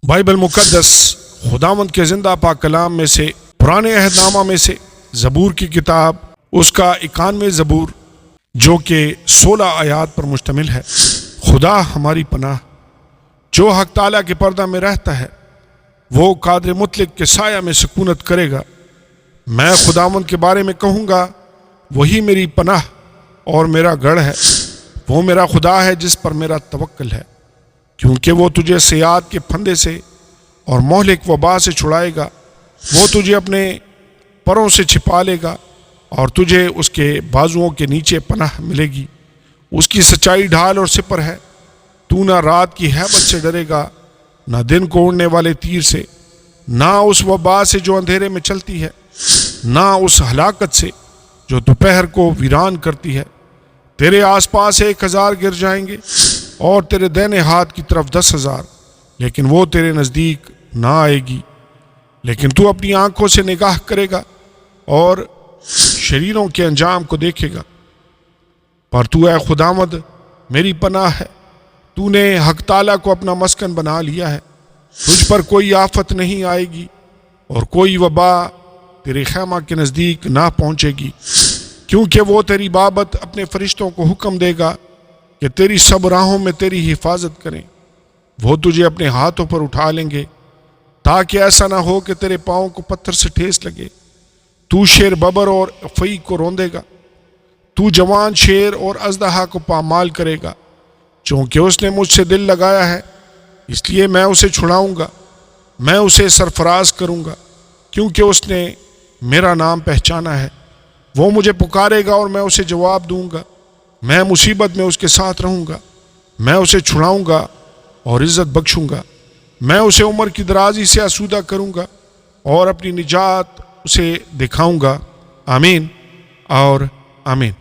Bible مقدس خداوند کے زندہ پاک کلام میں سے، پرانے عہد نامہ میں سے زبور کی کتاب، اس کا 91 زبور جو کہ 16 آیات پر مشتمل ہے۔ خدا ہماری پناہ، جو حق تعالیٰ کے پردہ میں رہتا ہے وہ قادر مطلق کے سایہ میں سکونت کرے گا۔ میں خداوند کے بارے میں کہوں گا، وہی میری پناہ اور میرا گڑھ ہے، وہ میرا خدا ہے جس پر میرا توکل ہے، کیونکہ وہ تجھے سیاد کے پھندے سے اور مہلک وبا سے چھڑائے گا۔ وہ تجھے اپنے پروں سے چھپا لے گا اور تجھے اس کے بازوؤں کے نیچے پناہ ملے گی۔ اس کی سچائی ڈھال اور سپر ہے، تو نہ رات کی ہیبت سے ڈرے گا، نہ دن کو اڑنے والے تیر سے، نہ اس وبا سے جو اندھیرے میں چلتی ہے، نہ اس ہلاکت سے جو دوپہر کو ویران کرتی ہے۔ تیرے آس پاس 1000 گر جائیں گے اور تیرے دائنے ہاتھ کی طرف 10,000، لیکن وہ تیرے نزدیک نہ آئے گی۔ لیکن تو اپنی آنکھوں سے نگاہ کرے گا اور شریروں کے انجام کو دیکھے گا۔ پر تو اے خداوند میری پناہ ہے، تو نے حق تعالیٰ کو اپنا مسکن بنا لیا ہے۔ تجھ پر کوئی آفت نہیں آئے گی اور کوئی وبا تیرے خیمہ کے نزدیک نہ پہنچے گی، کیونکہ وہ تیری بابت اپنے فرشتوں کو حکم دے گا کہ تیری سب راہوں میں تیری حفاظت کریں۔ وہ تجھے اپنے ہاتھوں پر اٹھا لیں گے تاکہ ایسا نہ ہو کہ تیرے پاؤں کو پتھر سے ٹھیس لگے۔ تو شیر ببر اور افعی کو روندے گا، تو جوان شیر اور اژدہا کو پامال کرے گا۔ چونکہ اس نے مجھ سے دل لگایا ہے اس لیے میں اسے چھڑاؤں گا، میں اسے سرفراز کروں گا، کیونکہ اس نے میرا نام پہچانا ہے۔ وہ مجھے پکارے گا اور میں اسے جواب دوں گا۔ میں مصیبت میں اس کے ساتھ رہوں گا، میں اسے چھڑاؤں گا اور عزت بخشوں گا۔ میں اسے عمر کی درازی سے آسودہ کروں گا اور اپنی نجات اسے دکھاؤں گا۔ آمین اور آمین۔